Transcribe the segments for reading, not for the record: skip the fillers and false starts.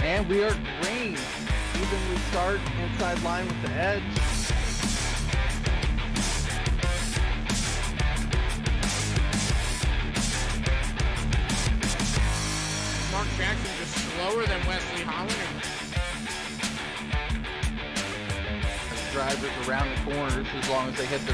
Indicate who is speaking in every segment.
Speaker 1: And we are green. Evenly start inside line with the edge.
Speaker 2: Mark Jackson just slower than Wesley Holland.
Speaker 1: Drivers around the corners as long as they hit the...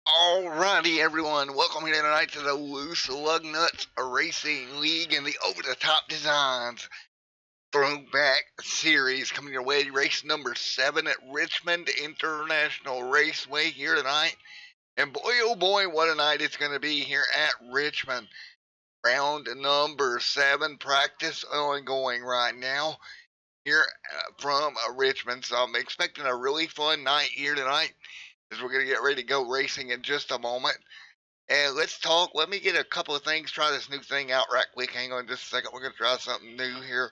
Speaker 3: Alrighty, everyone. Welcome here tonight to the Loose Lugnuts Racing League and the Over-the-Top Designs Throwback Series coming your way. Race number 7 at Richmond International Raceway here tonight. And boy, oh boy, what a night it's going to be here at Richmond. Round number 7, practice ongoing right now here from Richmond. So I'm expecting a really fun night here tonight, as we're going to get ready to go racing in just a moment. And let's talk. Let me get a couple of things, try this new thing out right quick. Hang on just a second. We're going to try something new here.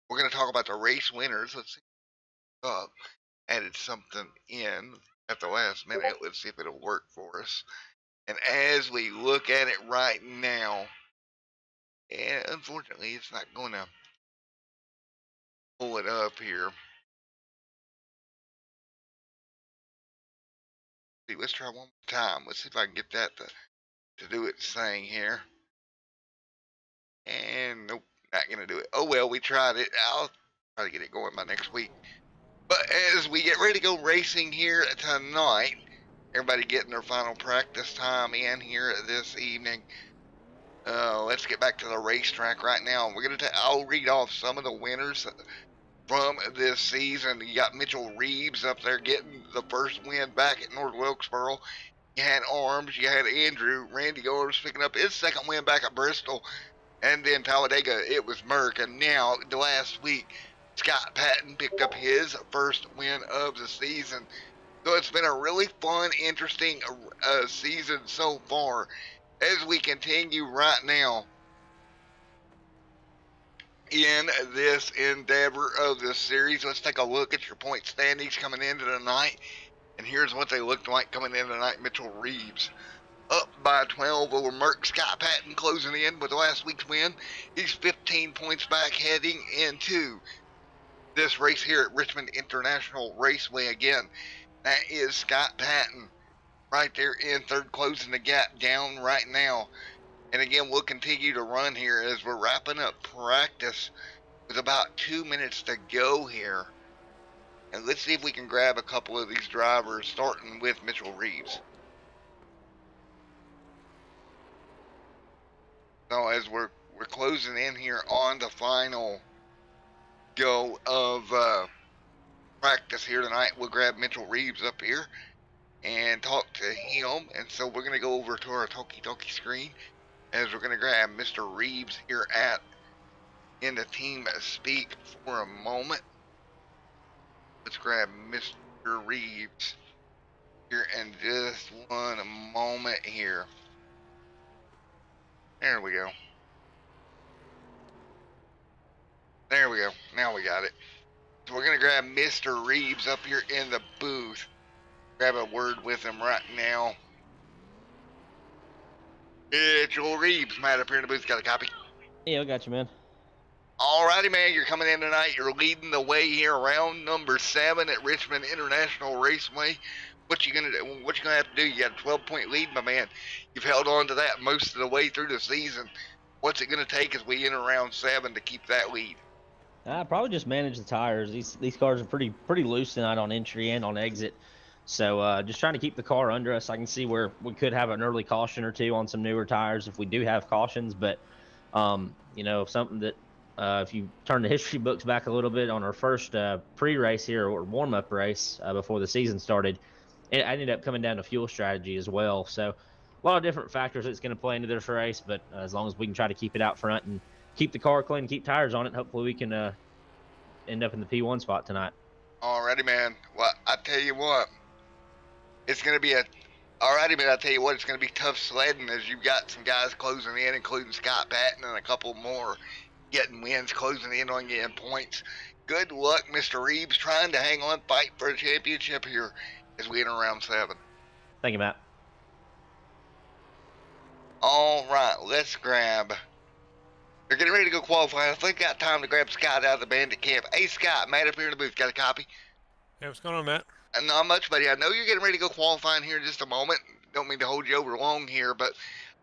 Speaker 3: We're going to talk about the race winners. Let's see. Added something in at the last minute. Let's see if it'll work for us. And as we look at it right now, and unfortunately, it's not going to pull it up here. Let's try one more time. Let's see if I can get that to do its thing here. And nope, not going to do it. Oh well, we tried it. I'll try to get it going by next week. But as we get ready to go racing here tonight, everybody getting their final practice time in here this evening. Let's get back to the racetrack right now. I'll read off some of the winners from this season. You got Mitchell Reeves up there getting the first win back at North Wilkesboro. You had Arms, you had Andrew, Randy Gores picking up his second win back at Bristol. And then Talladega, it was Merck. And now, the last week, Scott Patton picked up his first win of the season. So it's been a really fun, interesting season so far. As we continue right now in this endeavor of this series, let's take a look at your point standings coming into the night. And here's what they looked like coming into tonight. Mitchell Reeves up by 12 over Merck. Scott Patton closing in with last week's win. He's 15 points back heading into this race here at Richmond International Raceway again. That is Scott Patton right there in third, closing the gap down right now. And again, we'll continue to run here as we're wrapping up practice with about 2 minutes to go here. And let's see if we can grab a couple of these drivers, starting with Mitchell Reeves. So as we're closing in here on the final go of practice here tonight, we'll grab Mitchell Reeves up here and talk to him. And so we're going to go over to our talkie screen as we're going to grab Mr. Reeves here in the team speak for a moment. Let's grab Mr. Reeves here in just one moment here. There we go. There we go. Now we got it. So we're going to grab Mr. Reeves up here in the booth. Grab a word with him right now. Mitchell Reeves, Matt, up here in the booth. Got a copy?
Speaker 4: Yeah, I got you, man.
Speaker 3: Alrighty, man. You're coming in tonight. You're leading the way here, round number 7 at Richmond International Raceway. What you gonna have to do? You got a 12-point lead, my man. You've held on to that most of the way through the season. What's it gonna take as we enter round 7 to keep that lead?
Speaker 4: Probably just manage the tires. These cars are pretty loose tonight on entry and on exit. So just trying to keep the car under us. I can see where we could have an early caution or two on some newer tires if we do have cautions. But you know, something that if you turn the history books back a little bit on our first pre-race here or warm-up race before the season started, it ended up coming down to fuel strategy as well. So a lot of different factors that's going to play into this race. But as long as we can try to keep it out front and keep the car clean, keep tires on it, hopefully we can end up in the P1 spot tonight.
Speaker 3: Alrighty, man. Well, I tell you what, it's going to be alrighty, man. I tell you what, it's going to be tough sledding as you've got some guys closing in, including Scott Patton and a couple more getting wins, closing in on getting points. Good luck, Mr. Reeves, trying to hang on, fight for a championship here as we enter round 7.
Speaker 4: Thank you, Matt.
Speaker 3: All right, let's grab. They're getting ready to go qualify. I think got time to grab Scott out of the bandit camp. Hey, Scott, Matt up here in the booth. Got a copy?
Speaker 2: Hey, what's going on, Matt?
Speaker 3: Not much, buddy. I know you're getting ready to go qualifying here in just a moment. Don't mean to hold you over long here, but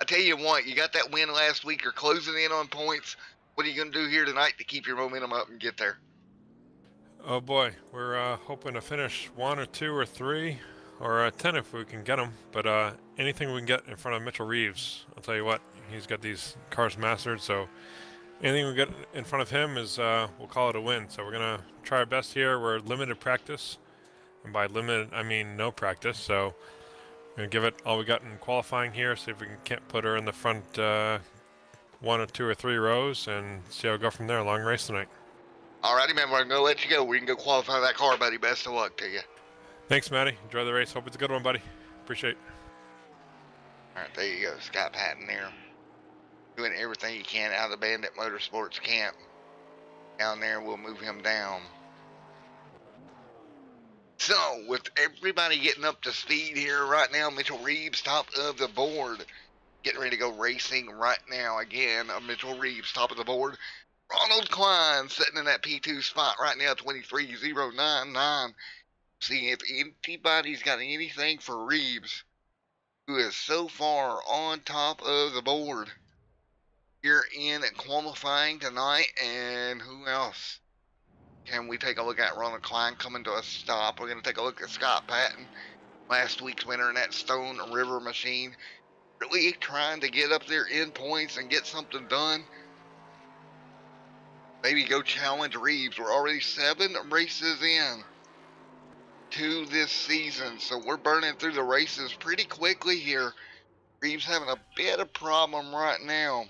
Speaker 3: I tell you what, you got that win last week. You're closing in on points. What are you going to do here tonight to keep your momentum up and get there?
Speaker 5: Oh boy, we're hoping to finish 1 or 2 or 3 or 10 if we can get them. But anything we can get in front of Mitchell Reeves, I'll tell you what, he's got these cars mastered. So anything we get in front of him is we'll call it a win. So we're gonna try our best here. We're limited practice, and by limited I mean no practice. So we're gonna give it all we got in qualifying here. See if we can't put her in the front 1 or 2 or 3 rows, and see how we go from there. Long race tonight.
Speaker 3: Alrighty, man, we're going to let you go. We can go qualify that car, buddy. Best of luck to you.
Speaker 5: Thanks, Matty. Enjoy the race. Hope it's a good one, buddy. Appreciate it.
Speaker 3: Alright, there you go. Scott Patton there. Doing everything he can out of the Bandit Motorsports camp. Down there, we'll move him down. So, with everybody getting up to speed here right now, Mitchell Reeves, top of the board. Getting ready to go racing right now. Again, Mitchell Reeves, top of the board. Ronald Klein sitting in that P2 spot right now, 23.099. Seeing if anybody's got anything for Reeves, who is so far on top of the board here in qualifying tonight. And who else can we take a look at? Ronald Klein coming to a stop. We're going to take a look at Scott Patton, last week's winner in that Stone River machine. Really trying to get up there in points and get something done. Maybe go challenge Reeves. We're already 7 races in to this season, so we're burning through the races pretty quickly here. Reeves having a bit of problem right now.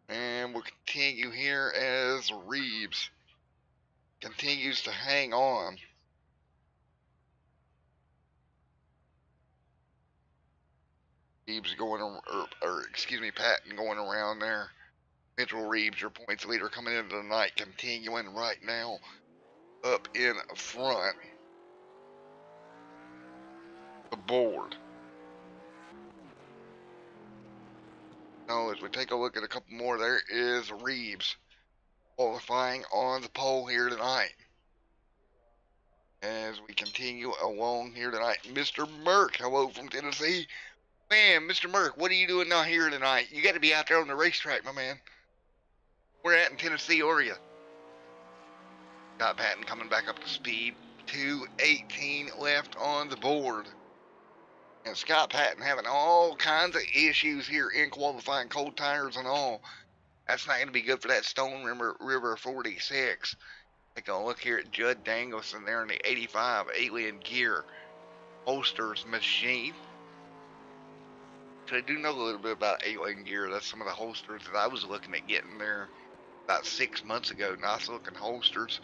Speaker 3: And we'll continue here as Reeves continues to hang on. Reeves going, Patton going around there. Mitchell Reeves, your points leader, coming into the night, continuing right now up in front. The board. Now, as we take a look at a couple more, there is Reeves qualifying on the pole here tonight. As we continue along here tonight, Mr. Merck, hello from Tennessee. Man, Mr. Merck, what are you doing out here tonight? You got to be out there on the racetrack, my man. Where at in Tennessee are you? Scott Patton coming back up to speed. 2:18 left on the board. And Scott Patton having all kinds of issues here in qualifying, cold tires and all. That's not going to be good for that Stone River 46. Take a look here at Judd Dangleson there in the 85 Alien Gear Holsters machine. So I do know a little bit about Alien Gear. That's some of the holsters that I was looking at getting there about 6 months ago. Nice looking holsters.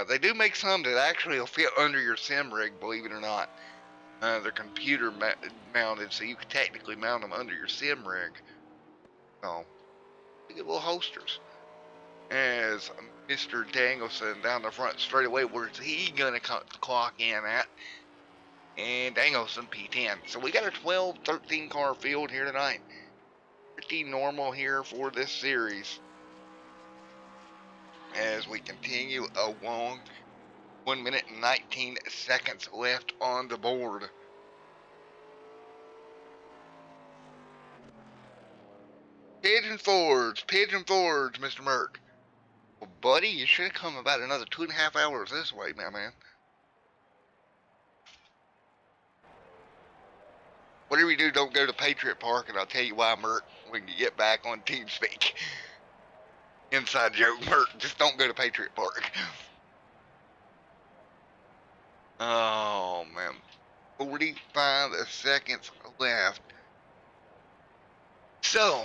Speaker 3: They do make some that actually will fit under your sim rig, believe it or not. They're computer mounted, so you can technically mount them under your sim rig. So, good little holsters. As Mr. Dangleson down the front straightaway, where's he gonna clock in at? And Dangleson P10. So we got a 12-13 car field here tonight. Pretty normal here for this series. As we continue along, 1 minute and 19 seconds left on the board. Pigeon Forge, Mr. Merck. Well, buddy, you should have come about another 2.5 hours this way, my man. Whatever you do, don't go to Patriot Park, and I'll tell you why, Merck, when you get back on TeamSpeak. Inside joke, Merck, just don't go to Patriot Park. Oh, man. 45 seconds left. So,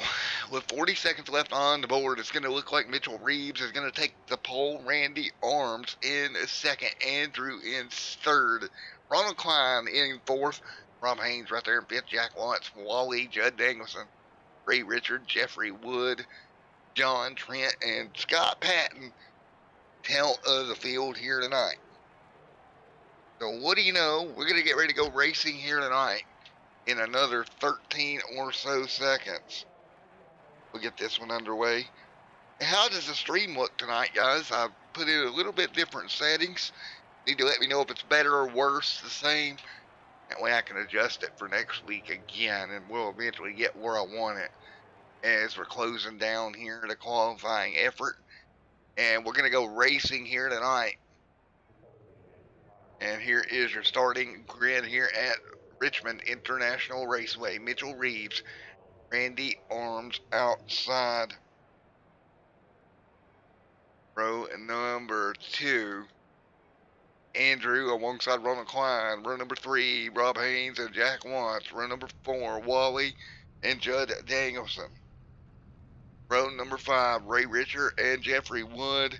Speaker 3: with 40 seconds left on the board, it's going to look like Mitchell Reeves is going to take the pole. Randy Arms in second. Andrew in third. Ronald Klein in fourth. Rob Haynes right there in fifth. Jack Watts, Wally, Judd Dangleson, Ray Richard, Jeffrey Wood, John Trent, and Scott Patton tail of the field here tonight. So what do you know? We're going to get ready to go racing here tonight in another 13 or so seconds. We'll get this one underway. How does the stream look tonight, guys? I've put in a little bit different settings. Need to let me know if it's better or worse, the same. That way I can adjust it for next week again, and we'll eventually get where I want it. As we're closing down here the qualifying effort. And we're going to go racing here tonight. And here is your starting grid here at Richmond International Raceway. Mitchell Reeves, Randy Arms outside. Row number 2. Andrew alongside Ronald Klein. Row number 3, Rob Haynes and Jack Watts. Row number 4, Wally and Judd Dangleson. Row number 5, Ray Richard and Jeffrey Wood.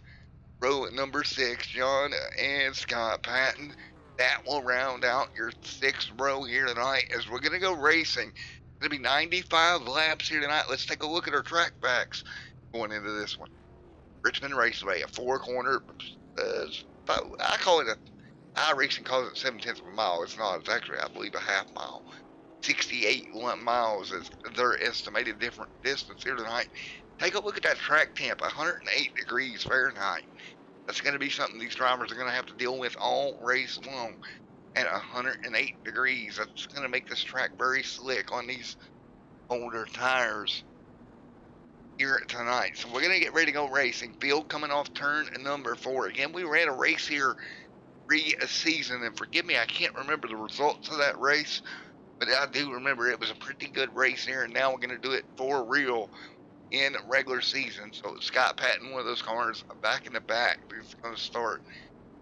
Speaker 3: Row number 6, John and Scott Patton. That will round out your 6th row here tonight as we're going to go racing. It's going to be 95 laps here tonight. Let's take a look at our track facts going into this one. Richmond Raceway, a 4-corner, I call it iRacing calls it 7/10 of a mile. It's not. It's actually, I believe, a half mile. 68 miles is their estimated different distance here tonight. Take a look at that track temp, 108 degrees Fahrenheit. That's going to be something these drivers are going to have to deal with all race long. At 108 degrees, that's going to make this track very slick on these older tires here tonight. So we're going to get ready to go racing. Field coming off turn number 4. Again, we ran a race here pre-season, and forgive me, I can't remember the results of that race, but I do remember it was a pretty good race here, and now we're going to do it for real in regular season. So Scott Patton, one of those cars back in the back, is going to start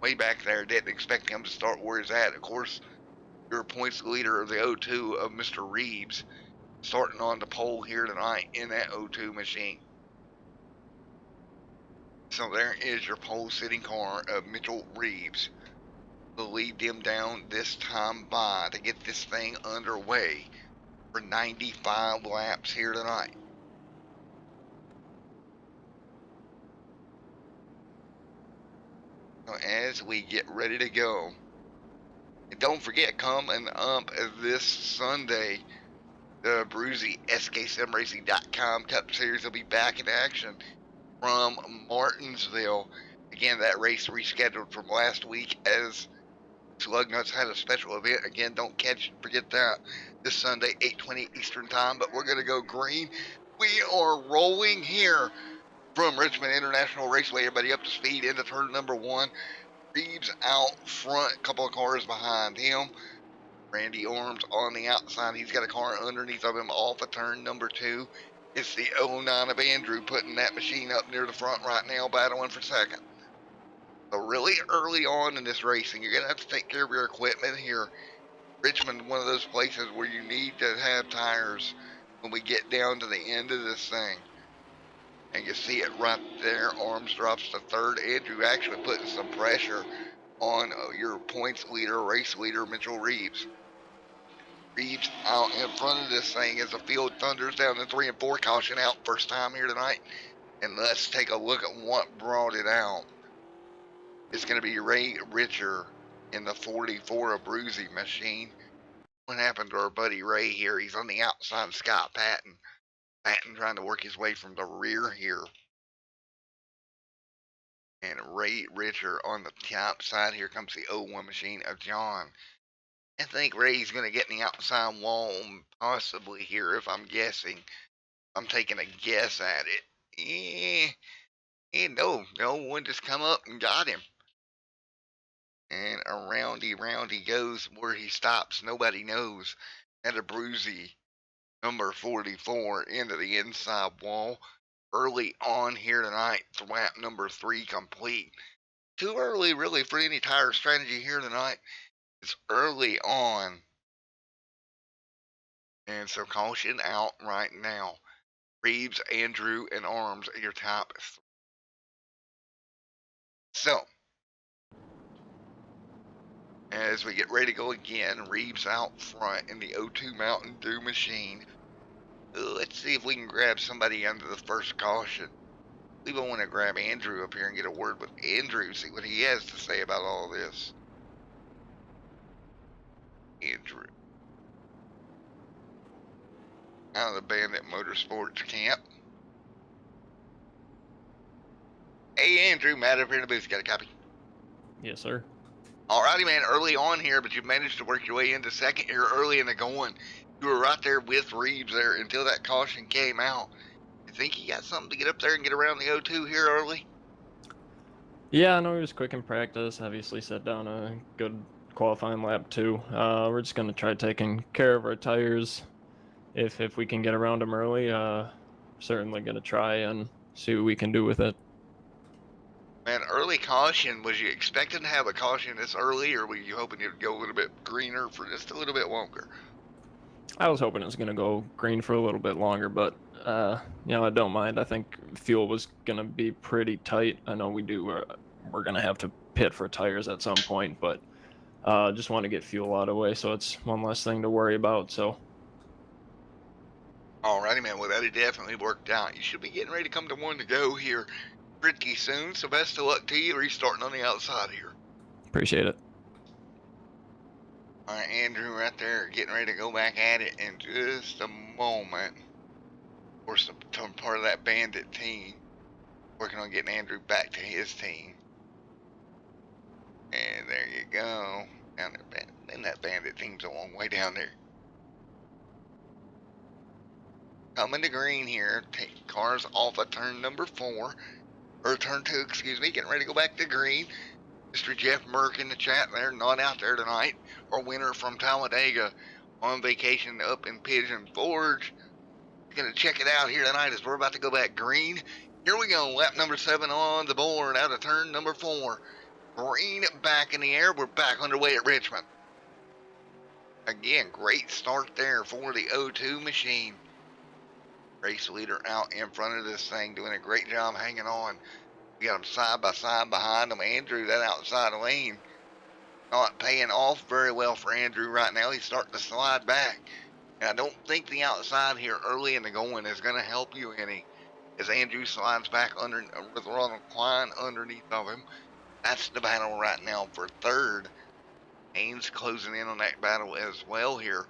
Speaker 3: way back there. Didn't expect him to start where he's at. Of course, your points leader of the O2 of Mr. Reeves, starting on the pole here tonight in that O2 machine. So there is your pole sitting car of Mitchell Reeves. We'll lead them down this time by to get this thing underway for 95 laps here tonight. So as we get ready to go, and don't forget, coming up this Sunday, the Bruzy SKSimRacing.com Cup Series will be back in action from Martinsville. Again, that race rescheduled from last week as Lugnuts had a special event. Again, don't forget that this Sunday, 8:20 Eastern Time. But we're going to go green. We are rolling here from Richmond International Raceway. Everybody up to speed into turn number 1. Reeves out front, a couple of cars behind him. Randy Orms on the outside. He's got a car underneath of him off of turn number 2. It's the 09 of Andrew putting that machine up near the front right now, battling for second. So really early on in this racing, you're going to have to take care of your equipment here. Richmond, one of those places where you need to have tires when we get down to the end of this thing. And you see it right there. Arms drops to third. Andrew actually putting some pressure on your points leader, race leader, Mitchell Reeves. Reeves out in front of this thing as the field thunders down the 3 and 4. Caution out first time here tonight. And let's take a look at what brought it out. It's going to be Ray Richer in the 44 of Bruzy machine. What happened to our buddy Ray here? He's on the outside of Scott Patton. Patton trying to work his way from the rear here. And Ray Richer on the top side. Here comes the 01 machine of John. I think Ray's going to get in the outside wall possibly here if I'm guessing. I'm taking a guess at it. No one just come up and got him. And around he goes. Where he stops, nobody knows. And a Bruzy number 44 into the inside wall. Early on here tonight, lap number 3 complete. Too early really for any tire strategy here tonight. It's early on. And so caution out right now. Reeves, Andrew, and Arms are your top 3. So, as we get ready to go again, Reeves out front in the 02 Mountain Dew machine. Let's see if we can grab somebody under the first caution. We will want to grab Andrew up here and get a word with Andrew, see what he has to say about all this. Andrew. Out of the Bandit Motorsports camp. Hey Andrew, Matt up here in the booth, got a copy?
Speaker 6: Yes, sir.
Speaker 3: Alrighty man, early on here, but you managed to work your way into second here early in the going. You were right there with Reeves there until that caution came out. You think you got something to get up there and get around the 02 here early?
Speaker 6: Yeah, I know he was quick in practice. Obviously set down a good qualifying lap too. We're just gonna try taking care of our tires. If we can get around them early, certainly gonna try and see what we can do with it.
Speaker 3: Man, early caution, was you expecting to have a caution this early, or were you hoping it would go a little bit greener for just a little bit longer?
Speaker 6: I was hoping it was gonna go green for a little bit longer, but I don't mind. I think fuel was gonna be pretty tight. I know we're gonna have to pit for tires at some point, but just want to get fuel out of the way, so it's one less thing to worry about. So.
Speaker 3: Alrighty, man. Well, that definitely worked out. You should be getting ready to come to one to go here pretty soon. So best of luck to you. Restarting on the outside here.
Speaker 6: Appreciate it.
Speaker 3: All right, Andrew, right there, getting ready to go back at it in just a moment. Of course, I'm part of that Bandit team, working on getting Andrew back to his team. And there you go. Down there, and that Bandit team's a long way down there. Coming to green here, take cars off of turn number 4, or turn 2, excuse me, getting ready to go back to green. Mr. Jeff Merck in the chat there, not out there tonight. Our winner from Talladega on vacation up in Pigeon Forge. We're going to check it out here tonight as we're about to go back green. Here we go, lap number 7 on the board out of turn number 4. Green back in the air, we're back underway at Richmond. Again, great start there for the 02 machine. Race leader out in front of this thing, doing a great job hanging on. We got them side by side behind them. Andrew, that outside lane, not paying off very well for Andrew right now. He's starting to slide back. And I don't think the outside here early in the going is going to help you any. As Andrew slides back under with Ronald Klein underneath of him. That's the battle right now for third. Haynes closing in on that battle as well here.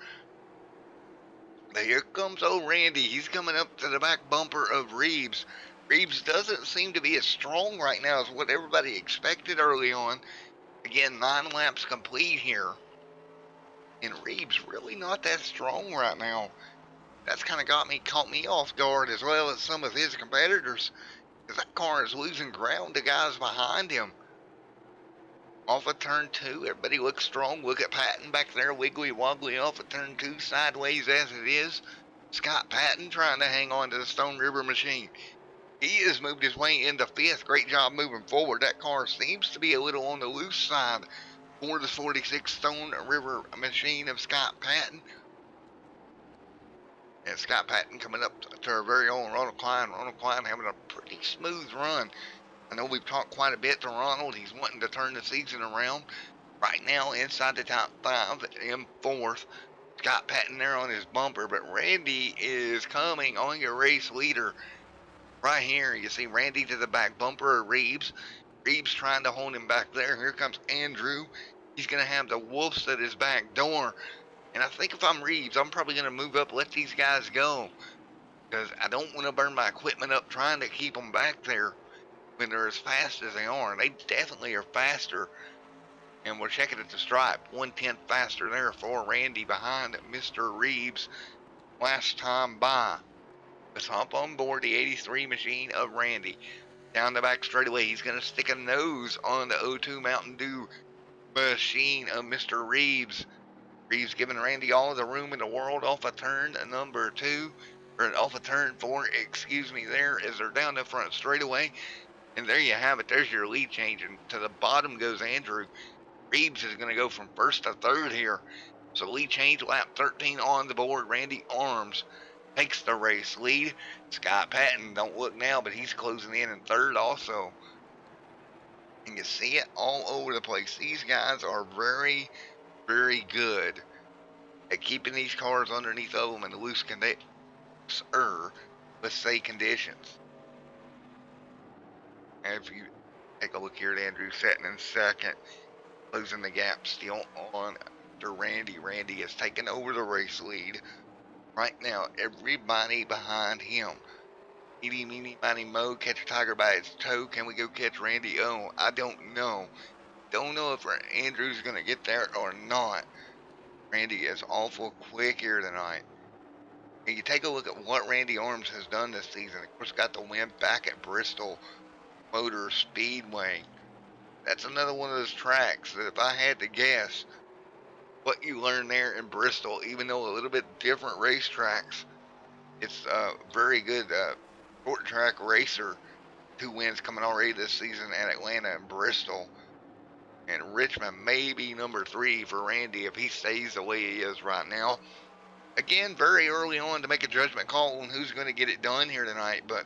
Speaker 3: Here comes old Randy. He's coming up to the back bumper of Reeves. Reeves doesn't seem to be as strong right now as what everybody expected early on. Again, 9 laps complete here. And Reeves really not that strong right now. That's kind of caught me off guard as well as some of his competitors. as that car is losing ground to guys behind him. Off of turn 2, everybody looks strong. Look at Patton back there, wiggly woggly off of turn 2, sideways as it is. Scott Patton trying to hang on to the Stone River machine. He has moved his way into 5th. Great job moving forward. That car seems to be a little on the loose side for the 46 Stone River machine of Scott Patton. And Scott Patton coming up to our very own Ronald Klein. Ronald Klein having a pretty smooth run. I know we've talked quite a bit to Ronald. He's wanting to turn the season around. Right now, inside the top 5 in 4th. Scott Patton there on his bumper, but Randy is coming on your race leader. Right here, you see Randy to the back bumper of Reeves. Reeves trying to hold him back there. Here comes Andrew. He's going to have the Wolves at his back door. And I think if I'm Reeves, I'm probably going to move up, let these guys go. Because I don't want to burn my equipment up trying to keep them back there when they're as fast as they are. They definitely are faster. And we're checking at the stripe. 1/10 faster there for Randy behind Mr. Reeves last time by. Let's hop on board the 83 machine of Randy. Down the back straightaway, he's going to stick a nose on the O2 Mountain Dew machine of Mr. Reeves. Reeves giving Randy all of the room in the world off of turn number 2, or off of turn 4, excuse me, there as they're down the front straightaway. And there you have it. There's your lead change. And to the bottom goes Andrew. Reeves is going to go from 1st to 3rd here. So lead change, lap 13 on the board. Randy Arms takes the race lead. Scott Patton, don't look now, but he's closing in 3rd also. And you see it all over the place. These guys are very, very good at keeping these cars underneath of them in the loose conditions, let's say conditions. And if you take a look here at Andrew setting in 2nd, closing the gap still on to Randy. Randy has taken over the race lead. Right now, everybody behind him. Eeny, meeny, miny, mo, catch a tiger by its toe. Can we go catch Randy? Oh, I don't know. Don't know if Andrew's going to get there or not. Randy is awful quick here tonight. And you take a look at what Randy Arms has done this season. Of course, got the win back at Bristol Motor Speedway. That's another one of those tracks that if I had to guess what you learn there in Bristol, even though a little bit different racetracks, it's a very good short track racer. 2 wins coming already this season at Atlanta and Bristol. And Richmond may be number 3 for Randy if he stays the way he is right now. Again, very early on to make a judgment call on who's going to get it done here tonight, but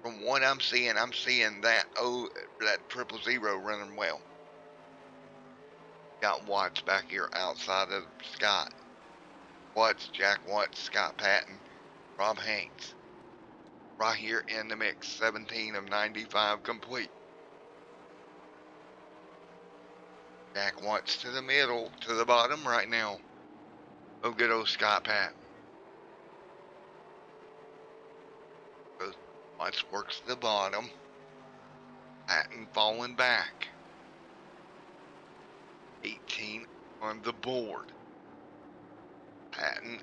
Speaker 3: from what I'm seeing that that 000 running well. Got Watts back here outside of Scott. Watts, Jack Watts, Scott Patton, Rob Hanks. Right here in the mix, 17 of 95 complete. Jack Watts to the middle, to the bottom right now. Oh, good old Scott Patton. Watts works to the bottom. Patton falling back. 18 on the board. Patton,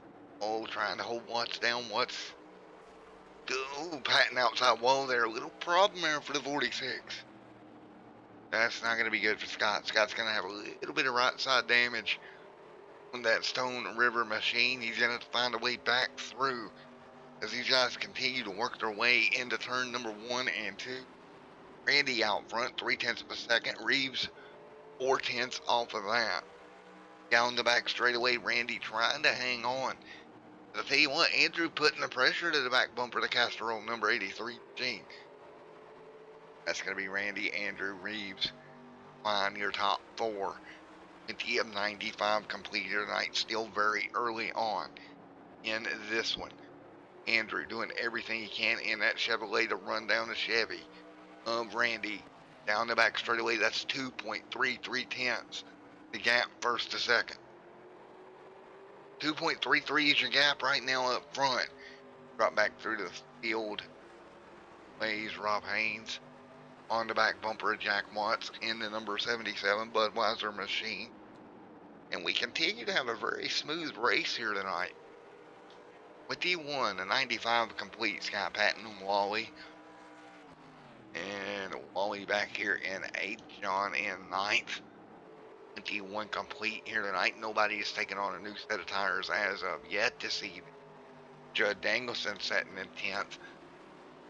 Speaker 3: trying to hold Watts down. Watts, Patton outside wall there. A little problem there for the 46. That's not going to be good for Scott. Scott's going to have a little bit of right side damage on that Stone River machine. He's going to have to find a way back through as these guys continue to work their way into turn number 1 and 2. Randy out front, 0.3 of a second. Reeves, 0.4 off of that. Down the back straightaway, Randy trying to hang on. But I tell you what, Andrew putting the pressure to the back bumper of the Castrol number 83 machine. That's going to be Randy, Andrew, Reeves. Find your top 4. 20 of 95 complete here tonight. Still very early on in this one. Andrew doing everything he can in that Chevrolet to run down the Chevy of Randy. Down the back straightaway, that's 2.33 the gap 1st to 2nd. 2.33 is your gap right now up front. Drop back through the field. Plays Rob Haynes on the back bumper of Jack Watts in the number 77 Budweiser machine. And we continue to have a very smooth race here tonight. With D1, a 95 complete, Scott Patton and Wally. And Wally back here in 8th, John in 9th. 21 complete here tonight. Nobody is taking on a new set of tires as of yet this evening. Judd Danielson sitting in 10th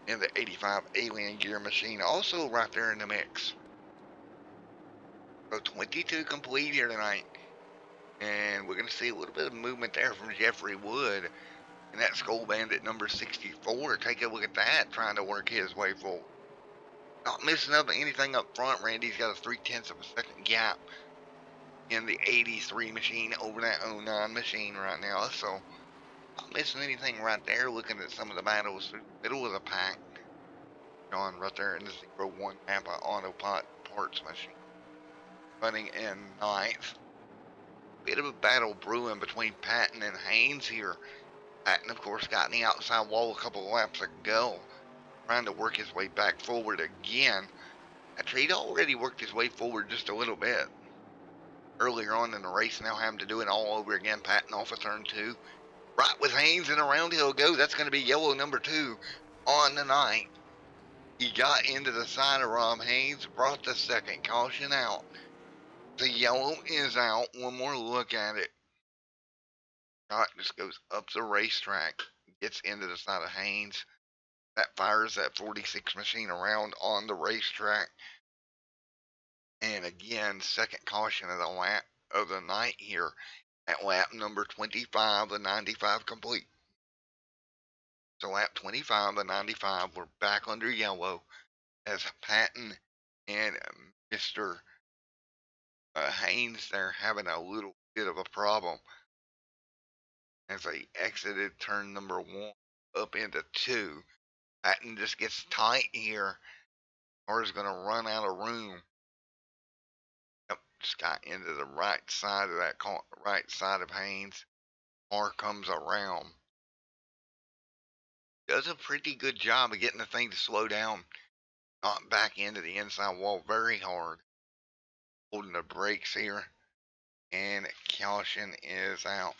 Speaker 3: in the 85 Alien Gear machine, also right there in the mix. So 22 complete here tonight. And we're going to see a little bit of movement there from Jeffrey Wood. And that Skull Bandit number 64. Take a look at that, trying to work his way forward. Not missing up anything up front. Randy's got a 0.3 of a second gap in the 83 machine over that 09 machine right now. So not missing anything right there. Looking at some of the battles through the middle of the pack. John right there in the 01 Napa Autopot parts machine. Running in 9th. Bit of a battle brewing between Patton and Haynes here. Patton, of course, got in the outside wall a couple of laps ago, trying to work his way back forward again. Actually, he'd already worked his way forward just a little bit earlier on in the race. Now having to do it all over again. Patton off of turn 2. Right with Haynes, and around he'll go. That's going to be yellow number 2 on the night. He got into the side of Rob Haynes, brought the second caution out. The yellow is out. One more look at it. Shot just goes up the racetrack, gets into the side of Haynes. That fires that 46 machine around on the racetrack. And again, second caution of the lap of the night here at lap number 25, the 95 complete. So lap 25, the 95, we're back under yellow as Patton and Mr. Haynes there having a little bit of a problem as they exited turn number 1 up into 2. Patton just gets tight here. Car's going to run out of room. Yep, just got into the right side of that car, right side of Haynes. Car comes around. Does a pretty good job of getting the thing to slow down. Not back into the inside wall very hard. Holding the brakes here. And caution is out.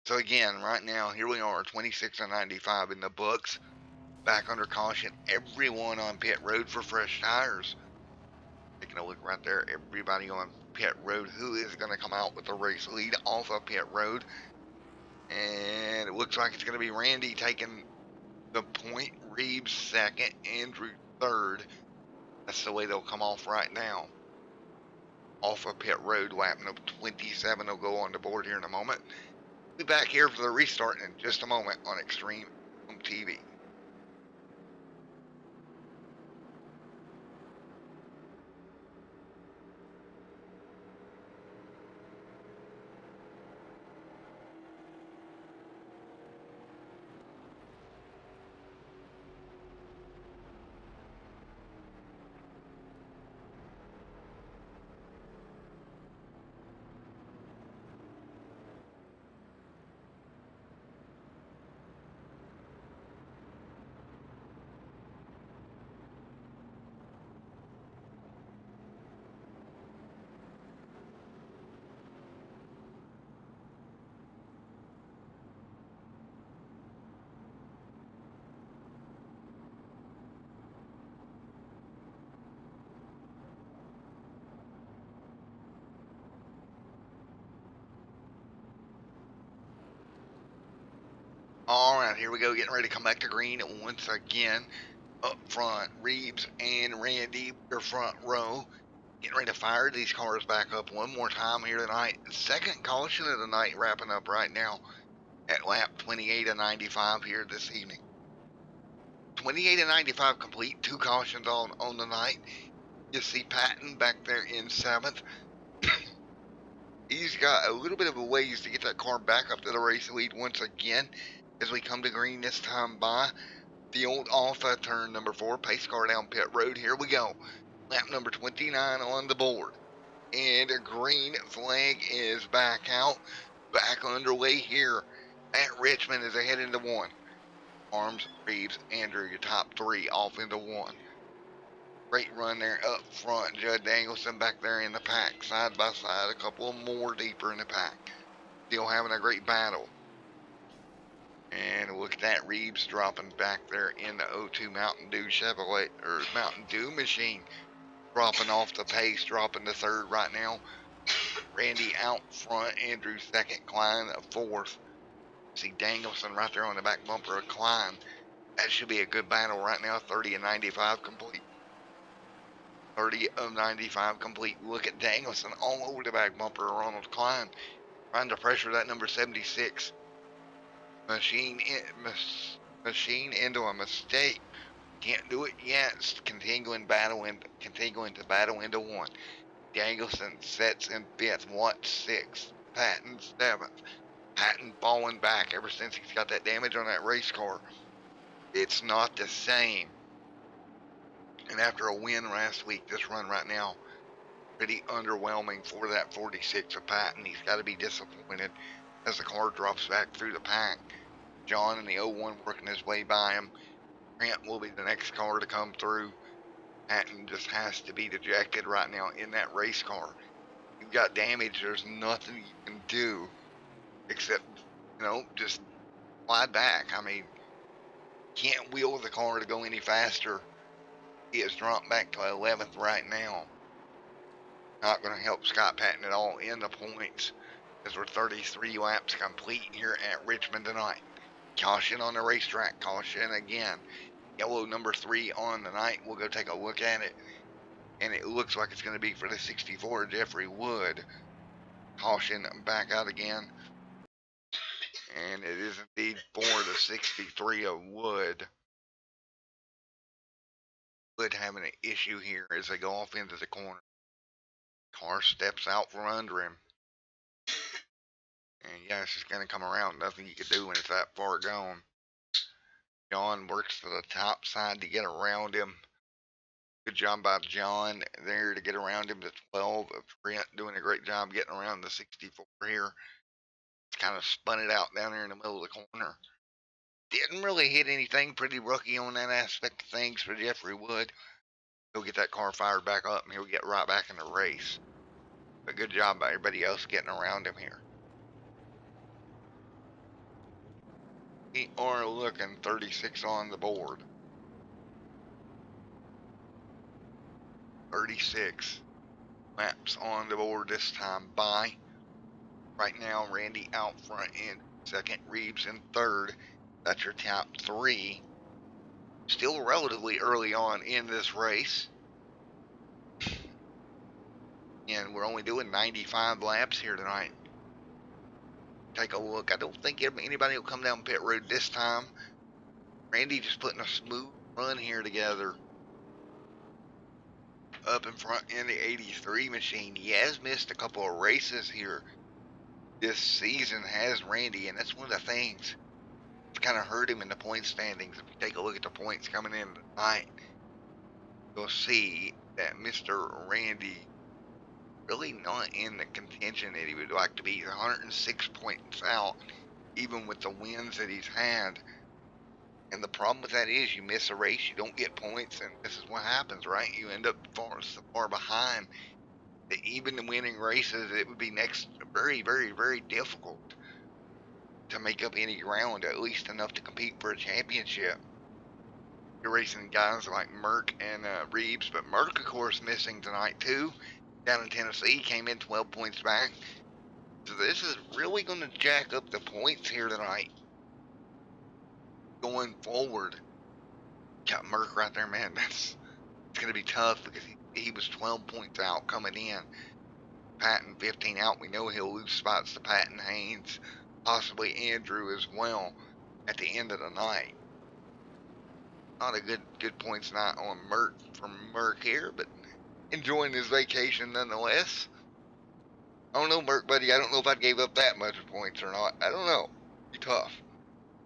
Speaker 3: So again, right now, here we are, 26 and 95 in the books. Back under caution. Everyone on pit road for fresh tires. Taking a look right there. Everybody on pit road. Who is going to come out with the race lead off of pit road? And it looks like it's going to be Randy taking the point. Reeves second. Andrew third. That's the way they'll come off right now. Off of pit road. Lap number 27 will go on the board here in a moment. Be back here for the restart in just a moment on Extreme Home TV. All right, here we go, getting ready to come back to green once again. Up front, Reeves and Randy, your front row. Getting ready to fire these cars back up one more time here tonight. Second caution of the night wrapping up right now at lap 28 of 95 here this evening. 28 of 95 complete, 2 cautions on the night. You see Patton back there in 7th. He's got a little bit of a ways to get that car back up to the race lead once again as we come to green this time by the old Alpha turn number 4. Pace car down pit road. Here we go. Lap number 29 on the board. And a green flag is back out. Back underway here at Richmond as they head into 1. Arms, Reeves, Andrew, your top 3 off into 1. Great run there up front. Judd Danielson back there in the pack, side by side. A couple more deeper in the pack. Still having a great battle. And look at that, Reeves dropping back there in the O2 Mountain Dew Chevrolet, or Mountain Dew machine. Dropping off the pace, dropping to third right now. Randy out front, Andrew second, Klein fourth. See Danielson right there on the back bumper of Klein. That should be a good battle right now. 30 and 95 complete. 30 of 95 complete. Look at Danielson all over the back bumper of Ronald Klein. Trying to pressure that number 76. Machine into a mistake. Can't do it yet. Continuing to battle into one. Danielson sets in fifth. Watt sixth. Patton seventh. Patton falling back ever since he's got that damage on that race car. It's not the same. And after a win last week, this run right now, pretty underwhelming for that 46 of Patton. He's got to be disappointed as the car drops back through the pack. John in the 01 working his way by him. Grant will be the next car to come through. Patton just has to be dejected right now in that race car. You've got damage. There's nothing you can do except, just slide back. I mean, can't wheel the car to go any faster. He has dropped back to 11th right now. Not going to help Scott Patton at all in the points as we're 33 laps complete here at Richmond tonight. Caution on the racetrack. Caution again. Yellow number 3 on the night. We'll go take a look at it. And it looks like it's going to be for the 64, Jeffrey Wood. Caution back out again. And it is indeed for the 63 of Wood. Wood having an issue here as they go off into the corner. Car steps out from under him. And yes, it's going to come around. Nothing you can do when it's that far gone. John works to the top side to get around him. Good job by John there to get around him to 12 of Trent, doing a great job getting around the 64 here. It's kind of spun it out down there in the middle of the corner. Didn't really hit anything. Pretty rookie on that aspect of things for Jeffrey Wood. He'll get that car fired back up and he'll get right back in the race. But good job by everybody else getting around him here. We are looking 36 on the board. 36 laps on the board this time by. Right now, Randy out front in second, Reeves in third. That's your top 3. Still relatively early on in this race. And we're only doing 95 laps here tonight. Take a look. I don't think anybody will come down pit road this time. Randy just putting a smooth run here together. Up in front in the 83 machine. He has missed a couple of races here this season, has Randy, and that's one of the things that's kind of hurt him in the point standings. If you take a look at the points coming in tonight, you'll see that Mr. Randy really not in the contention that he would like to be. He's 106 points out, even with the wins that he's had. And the problem with that is you miss a race, you don't get points, and this is what happens, right? You end up so far behind that even the winning races, it would be very, very, very difficult to make up any ground, at least enough to compete for a championship. You're racing guys like Merck and Reeves, but Merck, of course, missing tonight too. Down in Tennessee, came in 12 points back. So this is really going to jack up the points here tonight. Going forward. Got Merck right there, man. It's going to be tough because he was 12 points out coming in. Patton 15 out. We know he'll lose spots to Patton, Haynes, possibly Andrew as well at the end of the night. Not a good points night on Merck from Merck here, but enjoying his vacation nonetheless. I don't know, Merck, buddy. I don't know if I'd gave up that much points or not. I don't know. Be tough.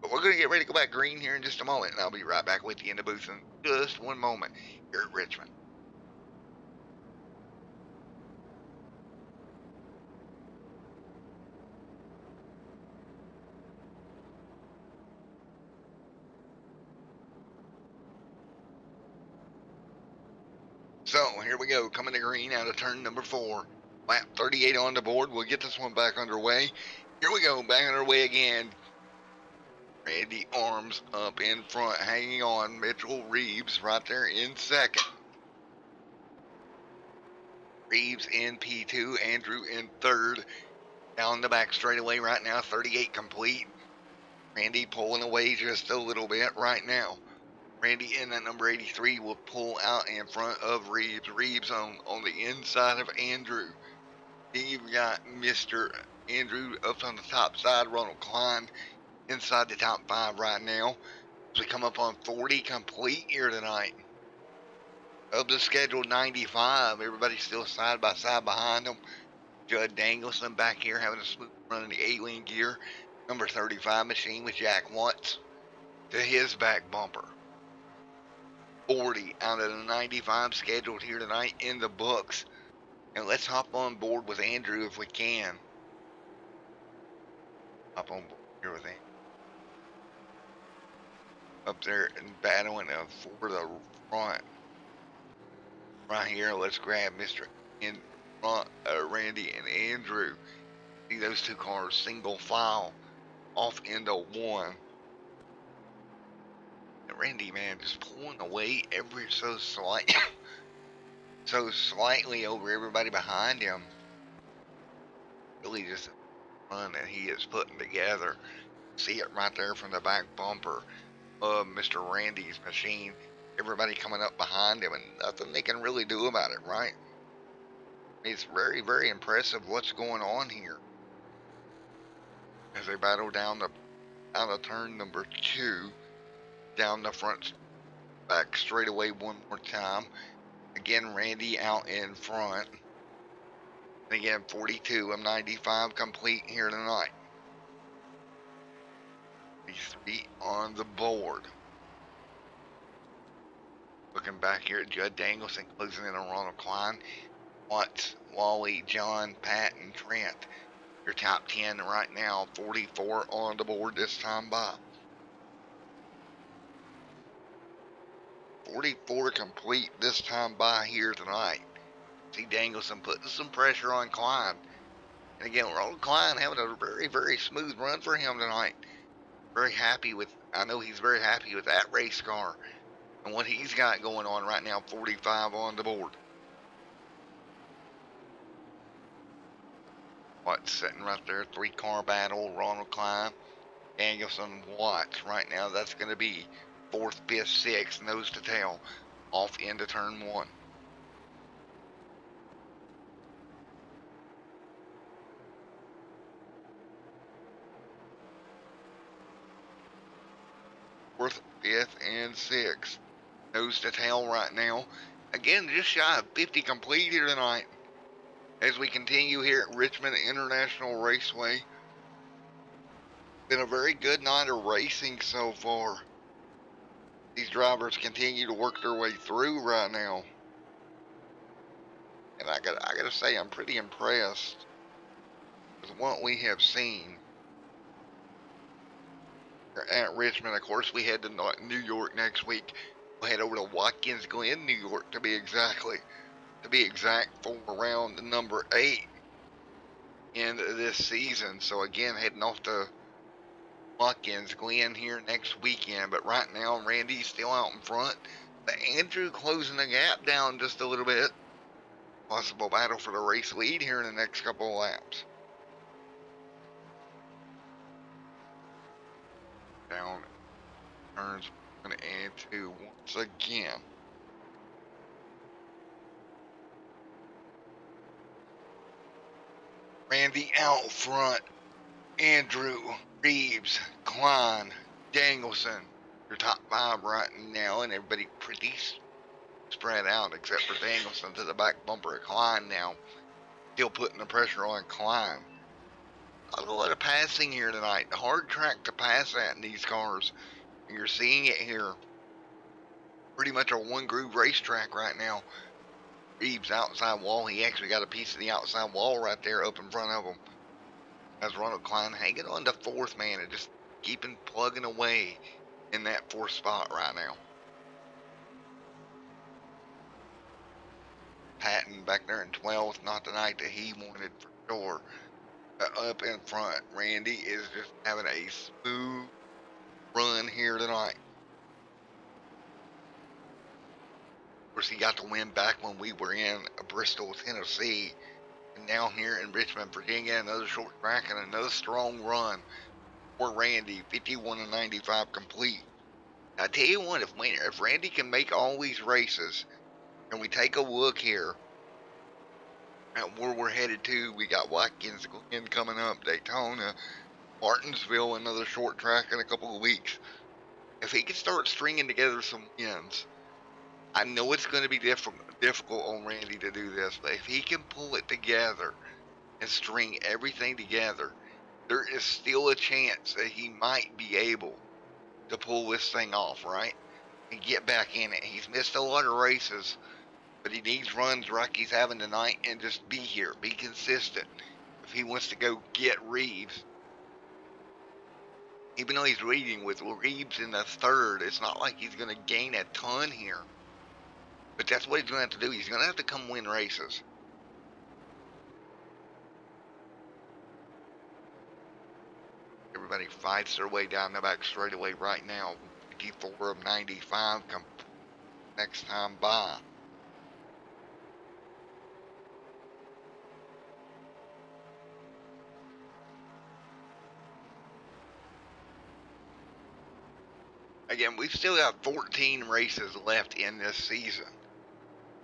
Speaker 3: But we're going to get ready to go back green here in just a moment, and I'll be right back with you in the booth in just one moment here at Richmond. So here we go, coming to green out of turn number 4. Lap 38 on the board. We'll get this one back underway. Here we go, back underway again. Randy arms up in front, hanging on. Mitchell Reeves right there in second. Reeves in P2, Andrew in third. Down the back straightaway right now, 38 complete. Randy pulling away just a little bit right now. Randy in that number 83 will pull out in front of Reeves. Reeves on the inside of Andrew. Then you've got Mr. Andrew up on the top side. Ronald Klein inside the top 5 right now. As we come up on 40 complete here tonight. Of the scheduled 95, everybody's still side by side behind them. Judd Dangleson back here having a smooth run in the A-wing gear. Number 35 machine with Jack Watts to his back bumper. 40 out of the 95 scheduled here tonight in the books. And let's hop on board with Andrew if we can. Hop on board here with Andrew. Up there and battling for the front. Right here, let's grab Mr. in front, Randy and Andrew. See those two cars single file off into one. And Randy, man, just pulling away ever so slightly over everybody behind him. Really just a run that he is putting together. See it right there from the back bumper of Mr. Randy's machine. Everybody coming up behind him and nothing they can really do about it, right? It's very, very impressive what's going on here. As they battle down the turn number 2, down the front back straightaway one more time. Again, Randy out in front. And again, 42 of 95 complete here tonight. These 3 on the board. Looking back here at Judd Dangleson, closing in on Ronald Klein. Watts, Wally, John, Pat, and Trent. Your top 10 right now. 44 on the board this time by. 44 complete this time by here tonight. See Dangleson putting some pressure on Klein. And again, Ronald Klein having a very, very smooth run for him tonight. Very happy with, I know he's very happy with that race car. And what he's got going on right now, 45 on the board. Watts sitting right there, 3-car battle, Ronald Klein, Danielson, Watts. Right now, that's going to be 4th, 5th, 6th, nose to tail, off into turn 1. Fourth, 5th, and 6th. Nose to tail right now. Again, just shy of 50 complete here tonight. As we continue here at Richmond International Raceway. Been a very good night of racing so far. These drivers continue to work their way through right now. And I gotta say, I'm pretty impressed with what we have seen at Richmond. Of course, we head to New York next week. We'll head over to Watkins Glen, New York, to be exact, for round number 8 in this season. So again, heading off to Watkins Glen here next weekend. But right now, Randy's still out in front. But Andrew closing the gap down just a little bit. Possible battle for the race lead here in the next couple of laps. Down turns 1 and 2 once again. Randy out front. Andrew, Reeves, Klein, Dangleson. Your top 5 right now, and everybody pretty spread out except for Dangleson to the back bumper of Klein now. Still putting the pressure on Klein. A lot of passing here tonight. A hard track to pass at in these cars. And you're seeing it here. Pretty much a one-groove racetrack right now. Reeves outside wall. He actually got a piece of the outside wall right there up in front of him. As Ronald Klein hanging on to 4th, man, and just keeping plugging away in that 4th spot right now. Patton back there in 12th, not the night that he wanted for sure. Up in front, Randy is just having a smooth run here tonight. Of course, he got the win back when we were in Bristol, Tennessee. And now here in Richmond, Virginia, another short track and another strong run for Randy, 51-95 complete. I tell you what, if Randy can make all these races, and we take a look here at where we're headed to, we got Watkins Glen coming up, Daytona, Martinsville, another short track in a couple of weeks. If he can start stringing together some wins, I know it's going to be difficult on Randy to do this, but if he can pull it together and string everything together, there is still a chance that he might be able to pull this thing off, right? And get back in it. He's missed a lot of races, but he needs runs like he's having tonight and just be here, be consistent. If he wants to go get Reeves, even though he's leading with Reeves in the third, it's not like he's going to gain a ton here. But that's what he's going to have to do. He's going to have to come win races. Everybody fights their way down the back straightaway right now. 54 of 95 come next time by. Again, we've still got 14 races left in this season.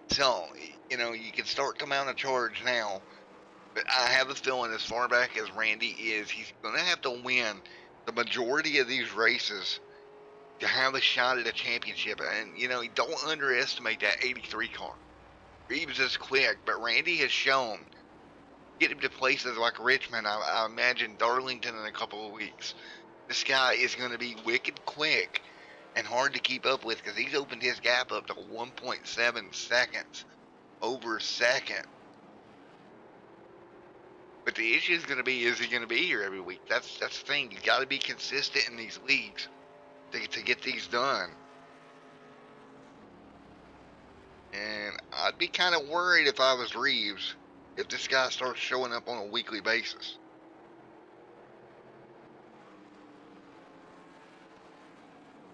Speaker 3: So, you know, you can start to mount a charge now. But I have a feeling as far back as Randy is, he's going to have to win the majority of these races to have a shot at a championship. And, you know, don't underestimate that 83 car. Reeves is quick, but Randy has shown, get him to places like Richmond, I imagine Darlington in a couple of weeks. This guy is going to be wicked quick and hard to keep up with because he's opened his gap up to 1.7 seconds over second. But the issue is going to be, is he going to be here every week? That's the thing. You got to be consistent in these leagues to get these done. And I'd be kind of worried if I was Reeves if this guy starts showing up on a weekly basis.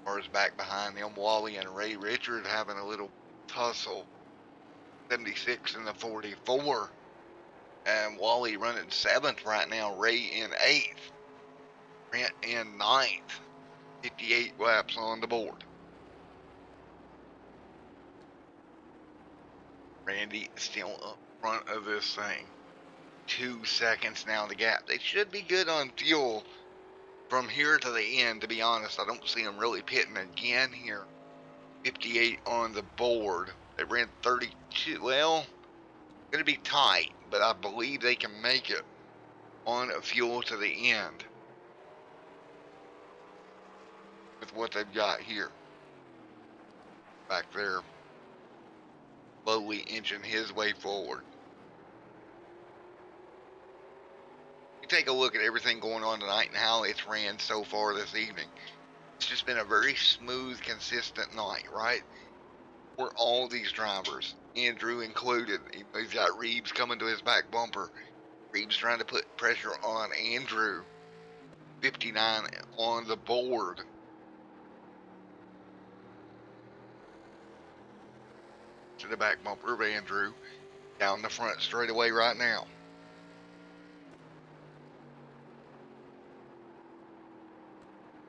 Speaker 3: Cars back behind them, Wally and Ray Richard having a little tussle. 76 in the 44. And Wally running 7th right now. Ray in 8th. Brent in 9th. 58 laps on the board. Randy still up front of this thing. 2 seconds now the gap. They should be good on fuel from here to the end, to be honest. I don't see them really pitting again here. 58 on the board. They ran 32. Well, going to be tight, but I believe they can make it on fuel to the end with what they've got here. Back there, slowly inching his way forward. You take a look at everything going on tonight and how it's ran so far this evening. It's just been a very smooth, consistent night, right? For all these drivers, Andrew included. He's got Reeves coming to his back bumper. Reeves trying to put pressure on Andrew. 59 on the board. To the back bumper of Andrew. Down the front straightaway right now.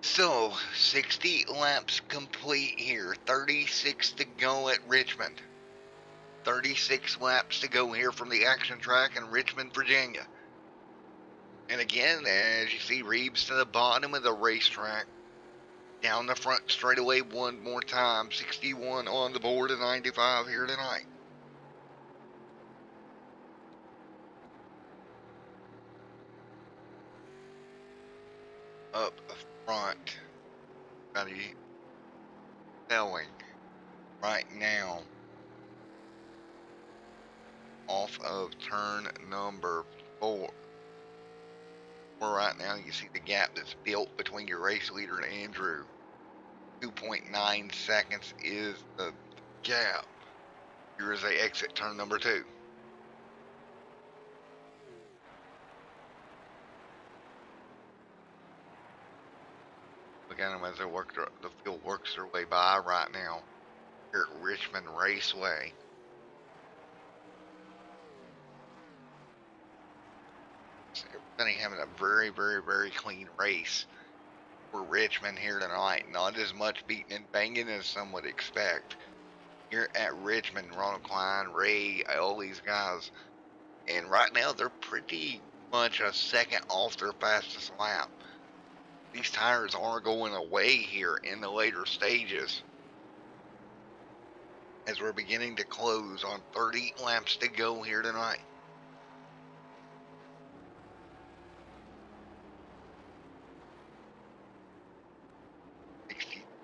Speaker 3: So, 60 laps complete here. 36 to go at Richmond. 36 laps to go here from the action track in Richmond, Virginia. And again, as you see, Reeves to the bottom of the racetrack. Down the front straightaway one more time. 61 on the board and 95 here tonight. Up front. Buddy. Selling right now. Off of turn number 4. Right now, you see the gap that's built between your race leader and Andrew. 2.9 seconds is the gap. Here is a exit turn number 2. Look at them as the field works their way by right now here at Richmond Raceway. So everybody having a very, very, very clean race for Richmond here tonight. Not as much beating and banging as some would expect. Here at Richmond, Ronald Klein, Ray, all these guys. And right now, they're pretty much a second off their fastest lap. These tires are going away here in the later stages as we're beginning to close on 30 laps to go here tonight.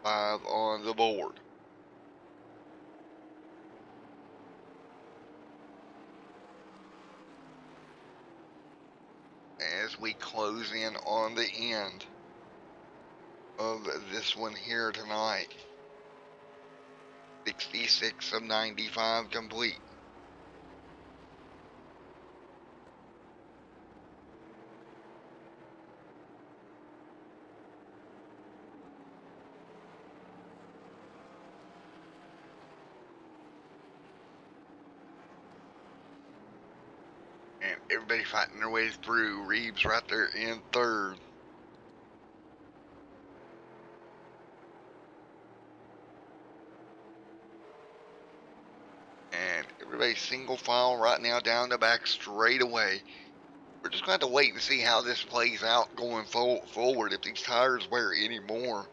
Speaker 3: $65 on the board. As we close in on the end of this one here tonight. 66 of 95 complete. And everybody fighting their way through. Reeves right there in third. And everybody single file right now down the back straight away. We're just going to have to wait and see how this plays out going forward, if these tires wear any more.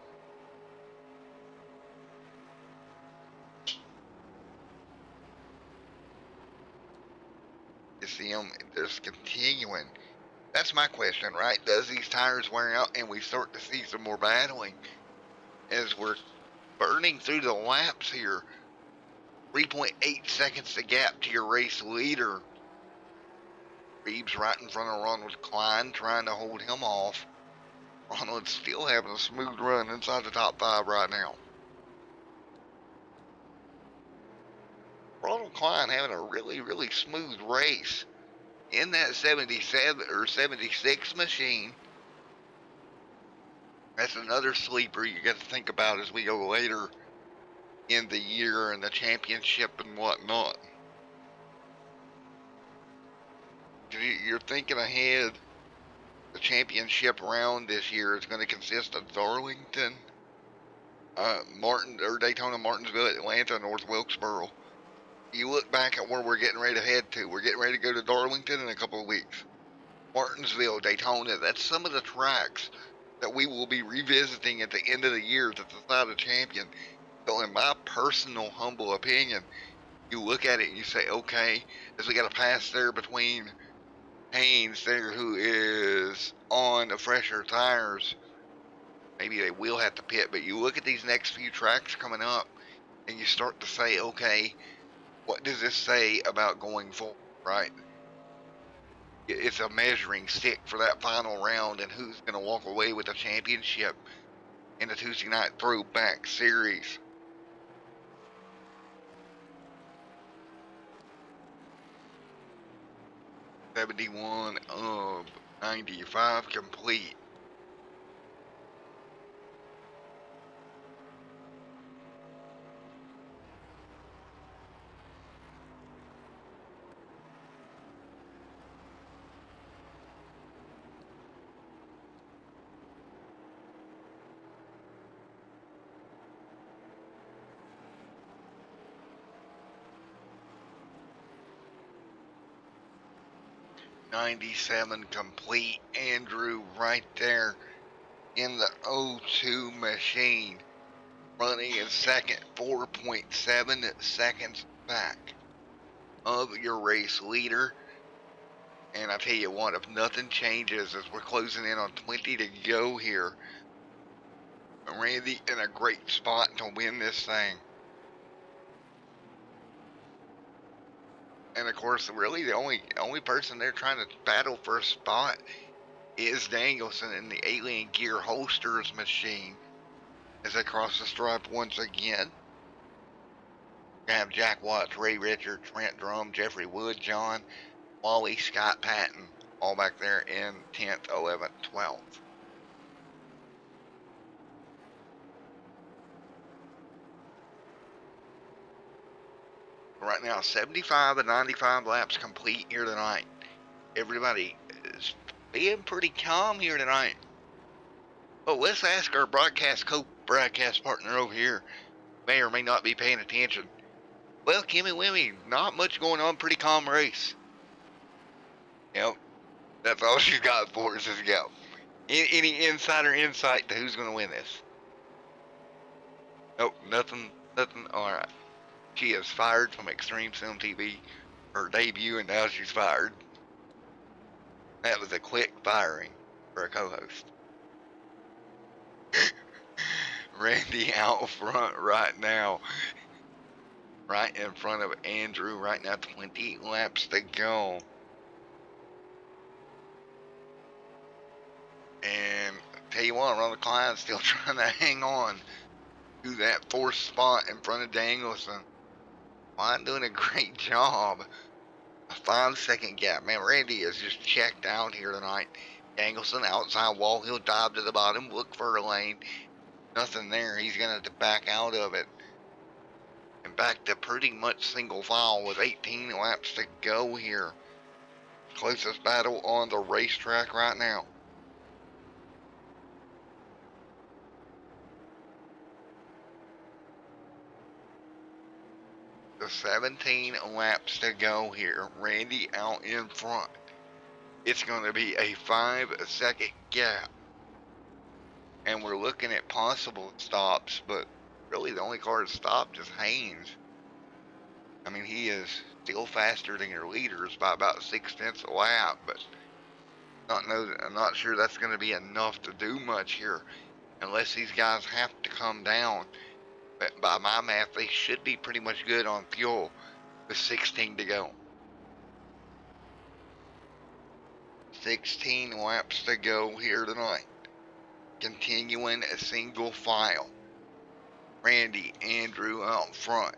Speaker 3: You see them just continuing. That's my question, right? Does these tires wear out and we start to see some more battling as we're burning through the laps here? 3.8 seconds to gap to your race leader. Reeves right in front of Ronald Klein, trying to hold him off. Ronald's still having a smooth run inside the top 5 right now. Ronald Klein having a really, really smooth race in that 77 or 76 machine. That's another sleeper you got to think about as we go later in the year and the championship and whatnot. You're thinking ahead. The championship round this year is going to consist of Darlington, Daytona, Martinsville, Atlanta, North Wilkesboro. You look back at where we're getting ready to head to. We're getting ready to go to Darlington in a couple of weeks. Martinsville, Daytona, that's some of the tracks that we will be revisiting at the end of the year to decide a champion. So in my personal humble opinion, you look at it and you say, okay, as we got to pass there between Haynes there, who is on the fresher tires, maybe they will have to pit, but you look at these next few tracks coming up and you start to say, okay, what does this say about going forward, right? It's a measuring stick for that final round and who's going to walk away with the championship in the Tuesday night Throwback series. $71 of 95 complete. $97 complete. Andrew right there in the 02 machine, running in second, 4.7 seconds back of your race leader. And I tell you what, if nothing changes as we're closing in on 20 to go here, Randy in a great spot to win this thing. And of course, really the only person they're trying to battle for a spot is Danielson in the Alien Gear Holsters machine as they cross the stripe once again. We have Jack Watts, Ray Richard, Trent Drum, Jeffrey Wood, John, Wally, Scott Patton, all back there in 10th, 11th, 12th. Right now, 75 and 95 laps complete here tonight. Everybody is being pretty calm here tonight. Well, let's ask our broadcast partner over here. May or may not be paying attention. Well, Kimmy Wimmy, not much going on. Pretty calm race. Yep, that's all she's got for us. Is go. Any insider insight to who's going to win this? Nope, nothing. All right. She is fired from Extreme Sim TV. Her debut, and now she's fired. That was a quick firing for a co-host. Randy out front right now. Right in front of Andrew right now. 20 laps to go. And tell you what, Ronald Klein's still trying to hang on to that fourth spot in front of Danielson. Klein doing a great job. A 5-second gap. Man, Randy is just checked out here tonight. Danielson outside wall. He'll dive to the bottom. Look for a lane. Nothing there. He's going to back out of it. And back to pretty much single file with 18 laps to go here. Closest battle on the racetrack right now. The 17 laps to go here. Randy out in front. It's going to be a 5-second gap. And we're looking at possible stops, but really the only car to stop is Haynes. I mean, he is still faster than your leaders by about 6/10 a lap, but I'm not sure that's going to be enough to do much here unless these guys have to come down. But by my math, they should be pretty much good on fuel with 16 to go. 16 laps to go here tonight. Continuing a single file. Randy, Andrew out front.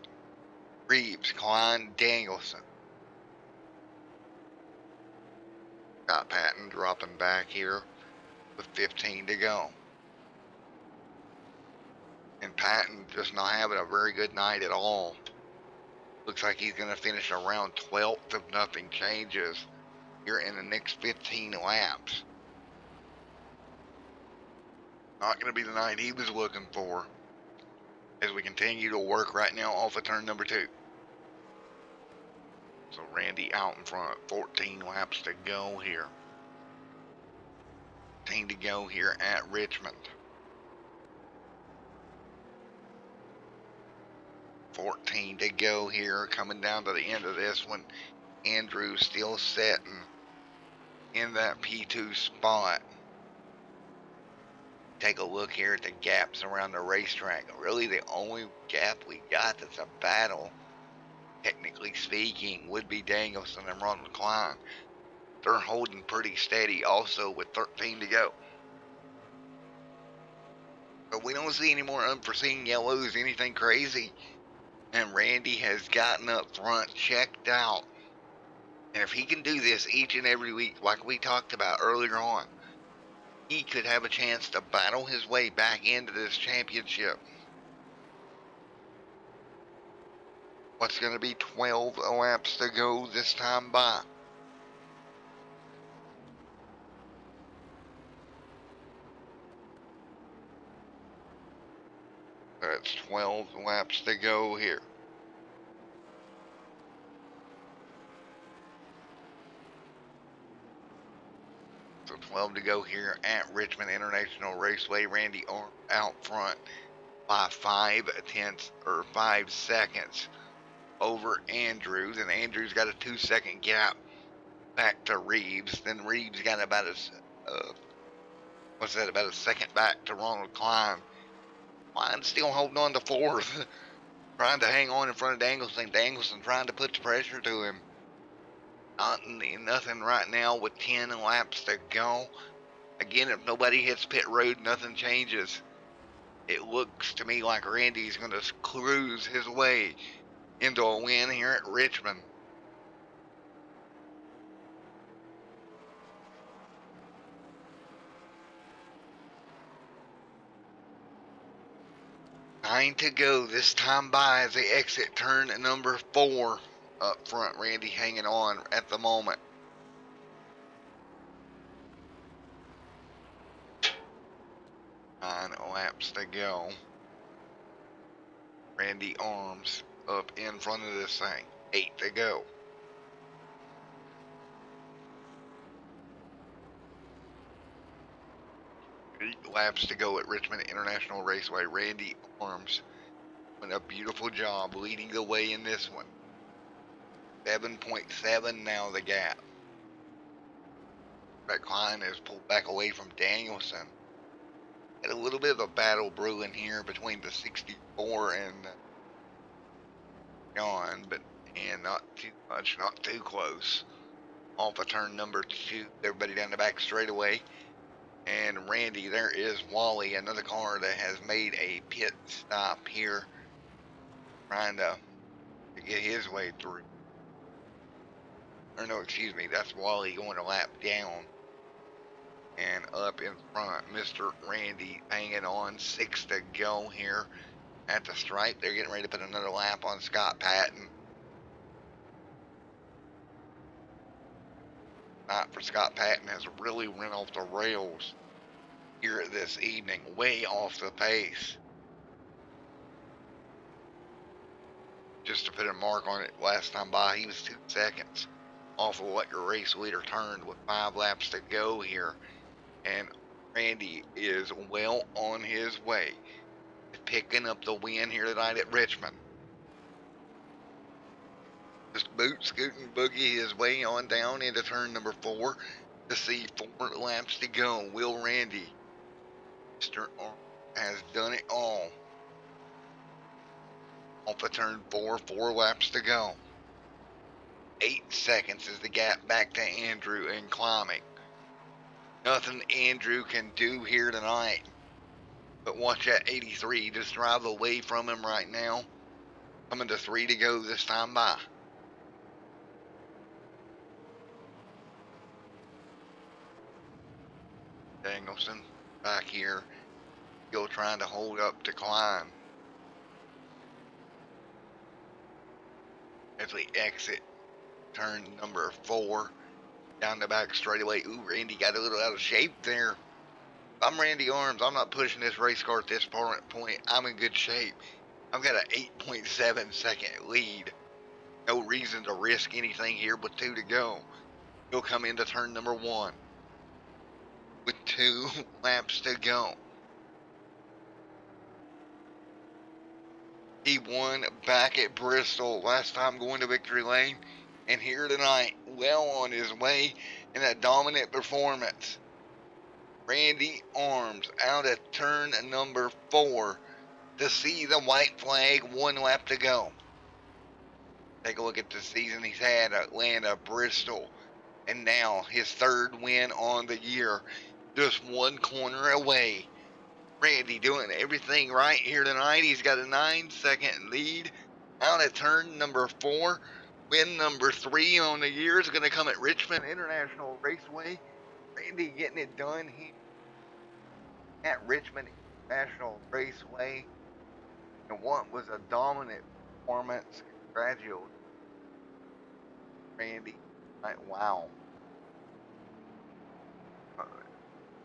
Speaker 3: Reeves, Klein, Danielson. Got Patton dropping back here with 15 to go. And Patton just not having a very good night at all. Looks like he's going to finish around 12th if nothing changes here in the next 15 laps. Not going to be the night he was looking for as we continue to work right now off of turn number 2. So Randy out in front, 14 laps to go here. 14 to go here at Richmond. 14 to go here, coming down to the end of this one. Andrew still sitting in that P2 spot. Take a look here at the gaps around the racetrack. Really the only gap we got that's a battle, technically speaking, would be Danielson and Ronald Klein. They're holding pretty steady also with 13 to go. But we don't see any more unforeseen yellows, anything crazy. And Randy has gotten up front, checked out. And if he can do this each and every week, like we talked about earlier on, he could have a chance to battle his way back into this championship. What's going to be 12 laps to go this time by? That's 12 laps to go here. So 12 to go here at Richmond International Raceway. Randy out front by 5 seconds over Andrews. And Andrews got a 2-second gap back to Reeves. Then Reeves got about a second back to Ronald Klein. Klein's still holding on to 4th, trying to hang on in front of Danielson. Danielson trying to put the pressure to him. Nothing right now with 10 laps to go. Again, if nobody hits pit road, nothing changes. It looks to me like Randy's going to cruise his way into a win here at Richmond. 9 to go this time by as they exit turn number 4. Up front, Randy hanging on at the moment. Nine laps to go. Randy Arms up in front of this thing. 8 to go. Eight laps to go at Richmond International Raceway. Randy Arms doing a beautiful job leading the way in this one. 7.7 now the gap. That Klein has pulled back away from Danielson. Had a little bit of a battle brewing here between the 64 and John, but and not too much, not too close. Off of turn number 2, everybody down the back straightaway. And Randy, there is Wally, another car that has made a pit stop here, trying to get his way through. Or no, excuse me, that's Wally going a lap down. And up in front, Mr. Randy hanging on. 6 to go here at the stripe. They're getting ready to put another lap on Scott Patton. Not for Scott Patton has really run off the rails here this evening, way off the pace. Just to put a mark on it, last time by he was 2 seconds off of what your race leader turned with 5 laps to go here. And Randy is well on his way to picking up the win here tonight at Richmond. Just scooting boogie his way on down into turn number 4 to see 4 laps to go. Will Randy, Mr. Arm, has done it all. Off of turn 4, 4 laps to go. 8 seconds is the gap back to Andrew and climbing. Nothing Andrew can do here tonight. But watch that 83 just drive away from him right now. Coming to 3 to go this time by. Danielson back here. Still trying to hold up to Klein. As we exit turn number 4. Down the back straightaway. Ooh, Randy got a little out of shape there. I'm Randy Arms. I'm not pushing this race car at this point. I'm in good shape. I've got an 8.7 second lead. No reason to risk anything here with 2 to go. He'll come into turn number 1 with 2 laps to go. He won back at Bristol last time going to victory lane. And here tonight, well on his way in a dominant performance. Randy Arms out at turn number 4 to see the white flag, 1 lap to go. Take a look at the season he's had at Atlanta, Bristol, and now his 3rd win on the year, just 1 corner away. Randy doing everything right here tonight. He's got a 9-second lead out at turn number 4. Win number 3 on the year is going to come at Richmond International Raceway. Randy getting it done here at Richmond International Raceway. And what was a dominant performance. Congratulations, Randy. Wow.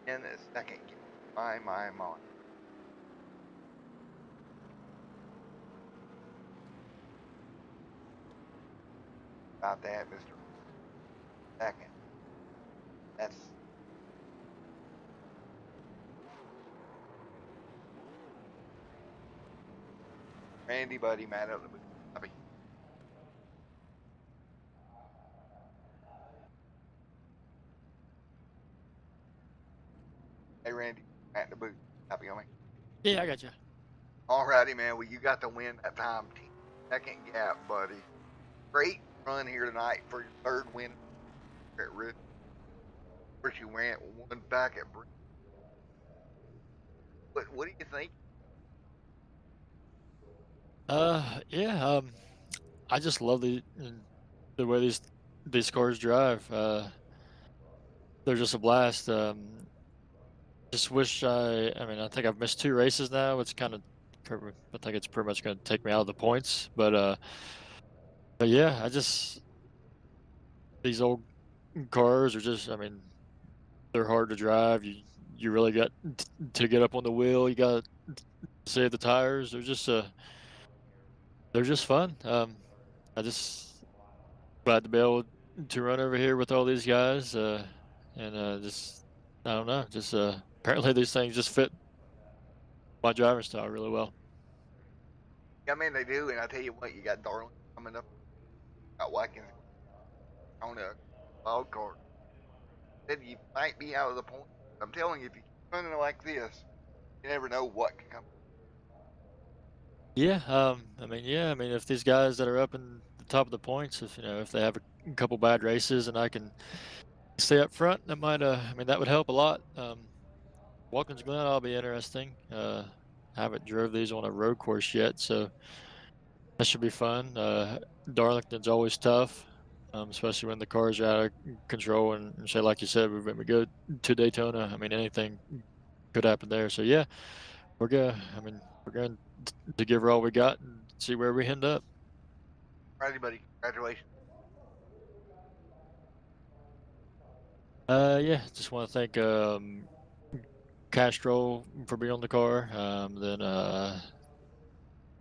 Speaker 3: In the second game. My. About that, Mr. Second. That's Randy, buddy, Matt up the booth. Hey, Randy, Matt in the booth. Copy on me.
Speaker 7: Yeah, I got you.
Speaker 3: Alrighty, man. Well, you got the win that time. 2nd gap, buddy. Great run here tonight for your 3rd win at Richmond. Of course, you won back at Bristol. What do you think?
Speaker 7: Yeah. I just love the way these cars drive. They're just a blast. Just wish I mean, I think I've missed 2 races now. It's kind of I think it's pretty much going to take me out of the points. But yeah, these old cars are just, I mean, they're hard to drive. You really got to get up on the wheel. You got to save the tires. They're just fun. I just glad to be able to run over here with all these guys. And just, I don't know, just apparently these things just fit my driving style really well.
Speaker 3: I mean, they do, and I tell you what, you got Darling coming up, got Watkins on a wild card. Then you might be out of the point. I'm telling you, if you keep running like this, you never know what can come.
Speaker 7: Yeah, I mean, if these guys that are up in the top of the points, if they have a couple bad races and I can stay up front, that might, I mean, that would help a lot. Watkins Glen, will be interesting. I haven't drove these on a road course yet, so that should be fun. Darlington's always tough, especially when the cars are out of control. And say, like you said, when we go to Daytona, I mean, anything could happen there. So yeah, we're going to give her all we got and see where we end up.
Speaker 3: Alrighty, buddy. Congratulations.
Speaker 7: Yeah, just want to thank Castro for being on the car. Then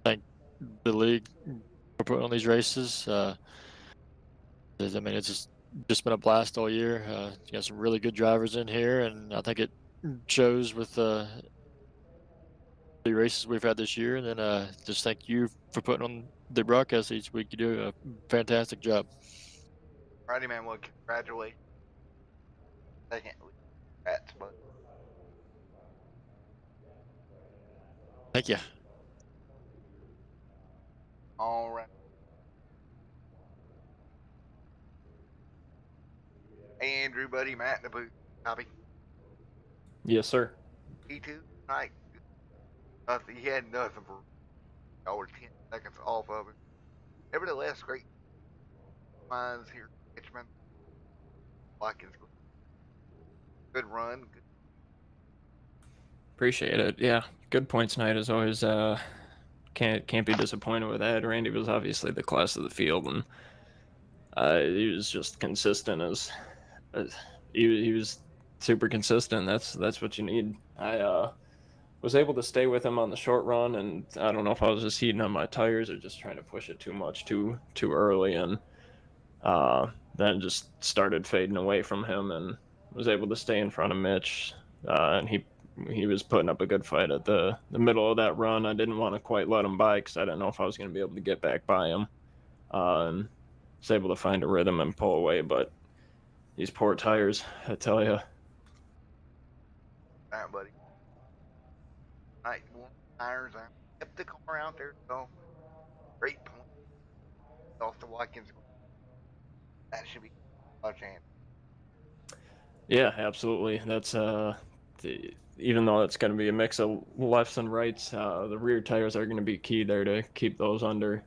Speaker 7: thank the league for putting on these races. I mean, it's just been a blast all year. You got some really good drivers in here, and I think it shows with the races we've had this year. And then just thank you for putting on the broadcast each week. You do a fantastic job.
Speaker 3: Alrighty, man. Well, congratulations. Second, congrats, bud.
Speaker 7: Thank you.
Speaker 3: All right. Hey, Andrew, buddy, Matt in the booth. Copy.
Speaker 6: Yes, sir.
Speaker 3: E2 tonight. Nothing. He had nothing for over 10 seconds off of it. Nevertheless, great minds here. Richmond. Watkins. Good run. Good.
Speaker 6: Appreciate it. Yeah, good points night as always. Can't be disappointed with that. Randy was obviously the class of the field, and he was just consistent as he was super consistent. That's what you need. I was able to stay with him on the short run, and I don't know if I was just heating on my tires or just trying to push it too much too early, and then just started fading away from him, and was able to stay in front of Mitch, and he was putting up a good fight at the middle of that run. I didn't want to quite let him by because I didn't know if I was going to be able to get back by him, and was able to find a rhythm and pull away, but these poor tires, I tell you.
Speaker 3: Alright, buddy. Alright, one tires. I kept the car out there, so great point. Off the Watkins. That should be a chance.
Speaker 6: Yeah, absolutely. That's even though it's going to be a mix of lefts and rights, the rear tires are going to be key there to keep those under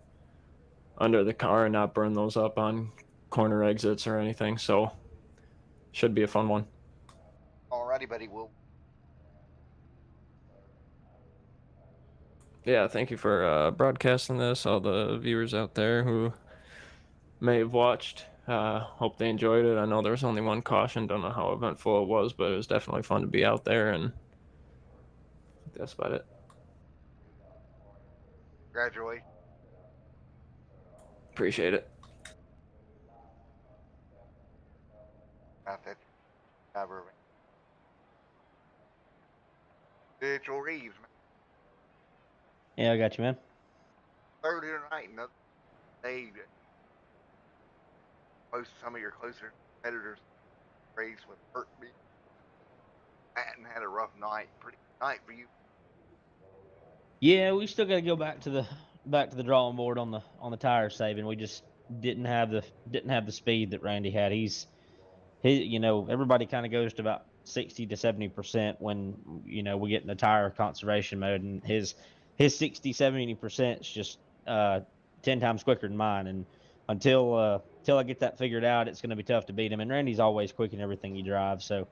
Speaker 6: the car and not burn those up on corner exits or anything. So should be a fun one.
Speaker 3: Alrighty, buddy.
Speaker 6: Yeah, thank you for broadcasting this. All the viewers out there who may have watched, hope they enjoyed it. I know there was only one caution. Don't know how eventful it was, but it was definitely fun to be out there, and that's about it.
Speaker 3: Congratulations.
Speaker 6: Appreciate it.
Speaker 3: Got that cover. Mitchell Reeves, man.
Speaker 4: Yeah, I got you, man.
Speaker 3: Third tonight, another day. Most some of your closer competitors race with hurt me. Patton had a rough night. Pretty good night for you.
Speaker 4: Yeah, we still got to go back to the drawing board on the tire saving. We just didn't have the speed that Randy had. Everybody kind of goes to about 60 to 70% when we get in the tire conservation mode, and his 60-70% is just 10 times quicker than mine. And until I get that figured out, it's going to be tough to beat him. And Randy's always quick in everything he drives, so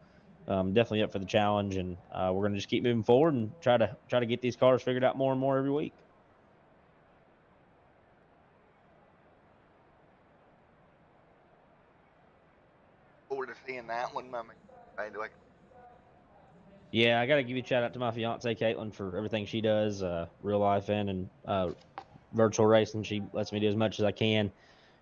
Speaker 4: definitely up for the challenge, and we're gonna just keep moving forward and try to get these cars figured out more and more every week.
Speaker 3: Forward to seeing that one, Mama.
Speaker 4: Yeah, I got to give you a shout out to my fiance Caitlin for everything she does, real life and virtual racing. She lets me do as much as I can.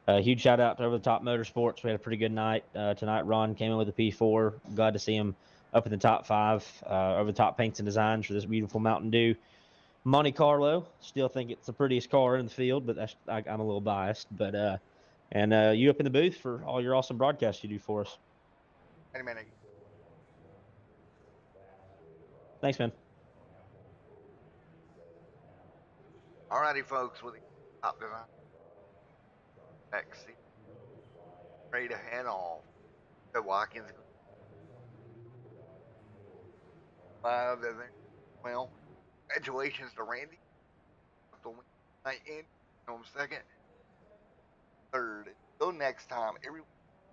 Speaker 4: Huge shout out to Over the Top Motorsports. We had a pretty good night tonight. Ron came in with a P4. Glad to see him up in the top 5. Over the Top paints and designs for this beautiful Mountain Dew Monte Carlo. Still think it's the prettiest car in the field, but I'm a little biased. But you up in the booth for all your awesome broadcasts you do for us.
Speaker 3: Wait a minute.
Speaker 4: Thanks, man.
Speaker 3: Alrighty, folks, with the top design. Next, ready to head off. So Watkins. Well, congratulations to Randy. The win night in. Second. Third. Until next time, everyone.